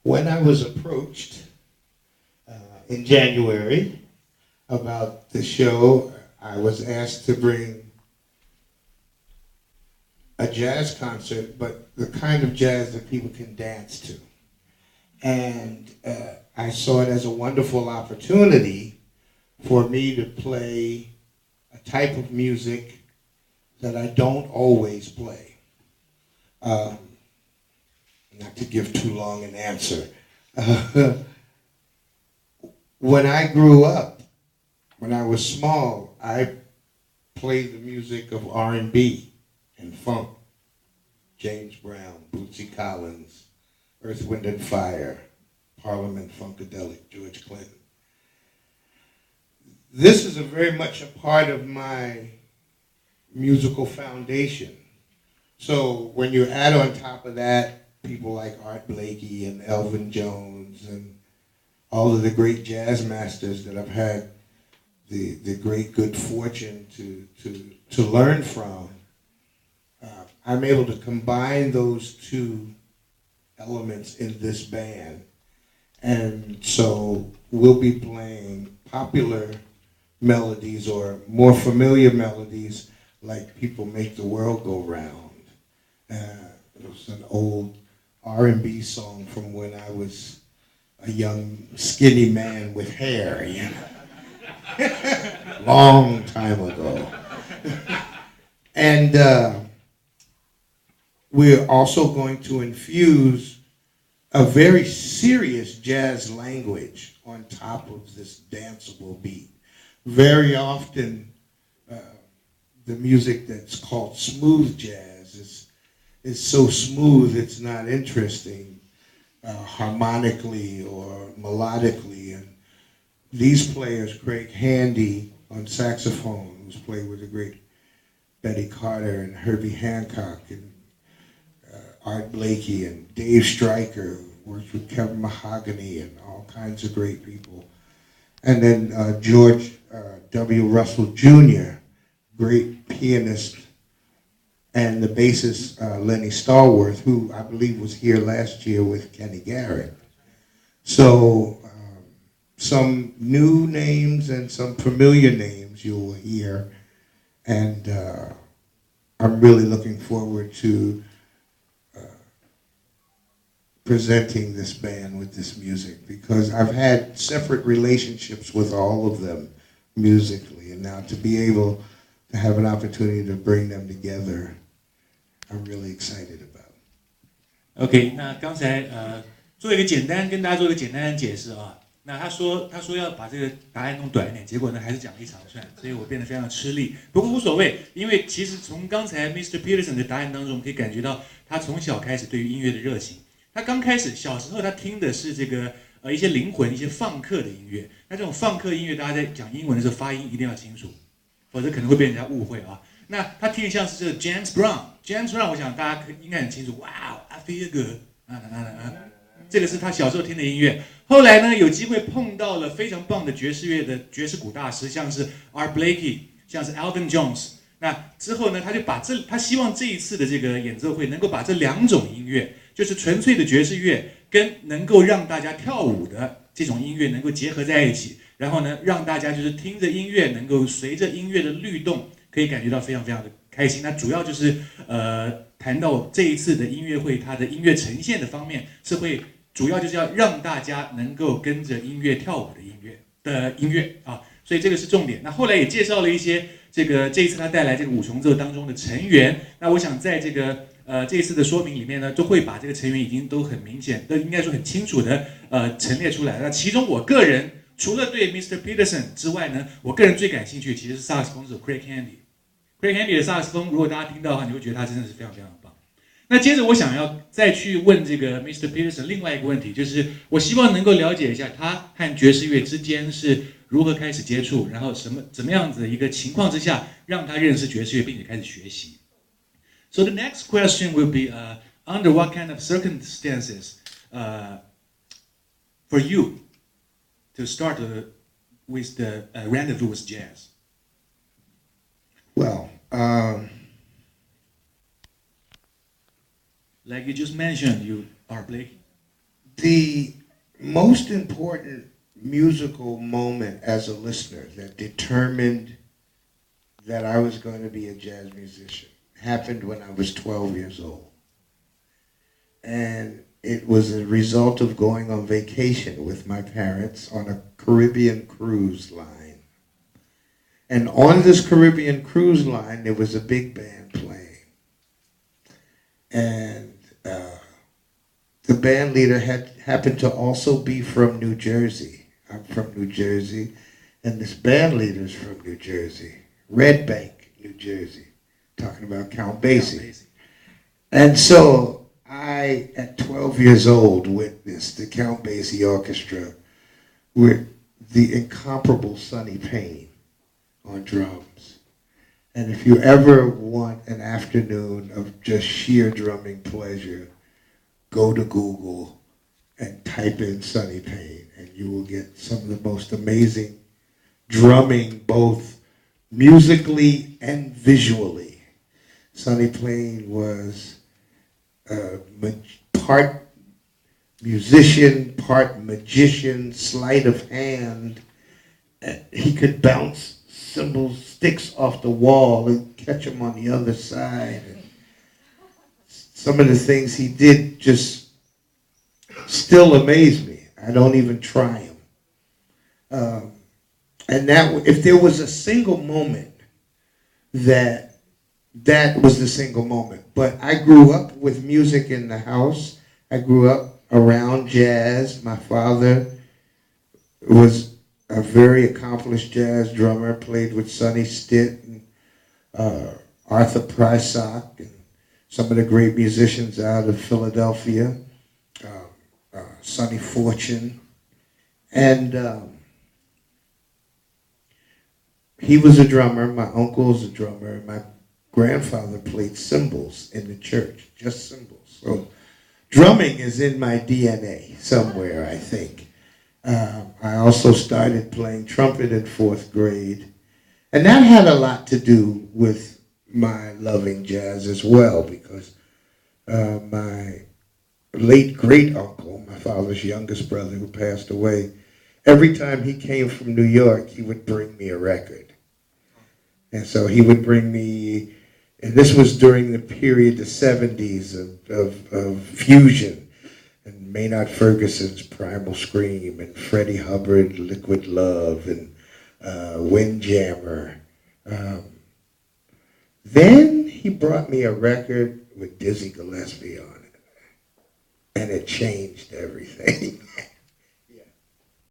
When I was approached in January about the show, I was asked to bring a jazz concert, but the kind of jazz that people can dance to. And I saw it as a wonderful opportunity for me to play a type of music that I don't always play. Not to give too long an answer. When I grew up, when I was small, I played the music of R&B and funk. James Brown, Bootsy Collins, Earth, Wind and Fire, Parliament Funkadelic, George Clinton. This is very much a part of my musical foundation. So when you add on top of that people like Art Blakey and Elvin Jones and all of the great jazz masters that I've had the great good fortune to learn from, I'm able to combine those two elements in this band. And so we'll be playing popular melodies or more familiar melodies like People Make the World Go Round. It was an old R&B song from when I was a young skinny man with hair, you know. Long time ago. And we're also going to infuse a very serious jazz language on top of this danceable beat. Very often, the music that's called smooth jazz is so smooth it's not interesting harmonically or melodically. And these players, Craig Handy on saxophone, who's played with the great Betty Carter and Herbie Hancock, and Art Blakey and Dave Stryker, who worked with Kevin Mahogany and all kinds of great people. And then George W. Russell Jr., great pianist, and the bassist Lenny Stallworth, who I believe was here last year with Kenny Garrett. So some new names and some familiar names you will hear, and I'm really looking forward to presenting this band with this music, because I've had separate relationships with all of them musically, and now to be able to have an opportunity to bring them together, I'm really excited about. OK， 那刚才做一个简单跟大家做一个简单的解释啊。那他说要把这个答案弄短一点，结果呢还是讲了一长串，所以我变得非常的吃力。不过无所谓，因为其实从刚才 Mr. Peterson 的答案当中，可以感觉到他从小开始对于音乐的热情。他刚开始小时候他听的是这个一些灵魂、一些放克的音乐。那这种放克音乐，大家在讲英文的时候发音一定要清楚，否则可能会被人家误会啊。那他听的像是这个 James Brown，James Brown， 我想大家应该很清楚。哇 ，I feel good， 这个是他小时候听的音乐。后来呢，有机会碰到了非常棒的爵士乐的爵士鼓大师，像是 Art Blakey， 像是 Elvin Jones。那之后呢，他就把他希望这一次的这个演奏会能够把这两种音乐，就是纯粹的爵士乐跟能够让大家跳舞的这种音乐能够结合在一起，然后呢，让大家就是听着音乐能够随着音乐的律动，可以感觉到非常非常的开心。那主要就是谈到这一次的音乐会，它的音乐呈现的方面是会主要就是要让大家能够跟着音乐跳舞的音乐啊，所以这个是重点。那后来也介绍了一些这一次他带来这个五重奏当中的成员。那我想在这一次的说明里面呢，都会把这个成员已经都很明显，都应该说很清楚的陈列出来。那其中我个人除了对 Mr. Peterson 之外呢，我个人最感兴趣其实是萨克斯风手 Craig Handy。Craig Handy 的萨克斯风，如果大家听到的话，你会觉得他真的是非常非常棒。那接着我想要再去问这个 Mr. Peterson 另外一个问题，就是我希望能够了解一下他和爵士乐之间是如何开始接触，然后怎么样子的一个情况之下让他认识爵士乐，并且开始学习。So the next question will be under what kind of circumstances for you to start with the rendezvous with jazz? Well, like you just mentioned, you are Blakey. The most important musical moment as a listener that determined that I was going to be a jazz musician happened when I was 12 years old. And it was a result of going on vacation with my parents on a Caribbean cruise line. And on this Caribbean cruise line, there was a big band playing. And the band leader happened to also be from New Jersey. I'm from New Jersey, and this band leader's from New Jersey, Red Bank, New Jersey, talking about Count Basie. And so I, at 12 years old, witnessed the Count Basie Orchestra with the incomparable Sonny Payne on drums. And if you ever want an afternoon of just sheer drumming pleasure, go to Google and type in Sonny Payne, and you will get some of the most amazing drumming, both musically and visually. Sonny Payne was part musician, part magician, sleight of hand. He could bounce cymbal sticks off the wall and catch them on the other side. And some of the things he did just still amaze me. I don't even try him. And that, if there was a single moment, that was the single moment. But I grew up with music in the house. I grew up around jazz. My father was a very accomplished jazz drummer, played with Sonny Stitt and Arthur Prysock and some of the great musicians out of Philadelphia, Sonny Fortune. And he was a drummer, my uncle's a drummer, and my grandfather played cymbals in the church, just cymbals. So drumming is in my DNA somewhere, I think. I also started playing trumpet in 4th grade, and that had a lot to do with my loving jazz as well, because my late great uncle, my father's youngest brother who passed away, every time he came from New York, he would bring me a record. And so he would bring me, and this was during the period, the 70s of fusion, and Maynard Ferguson's Primal Scream, and Freddie Hubbard, Liquid Love, and Windjammer. Then he brought me a record with Dizzy Gillespie on it, and it changed everything.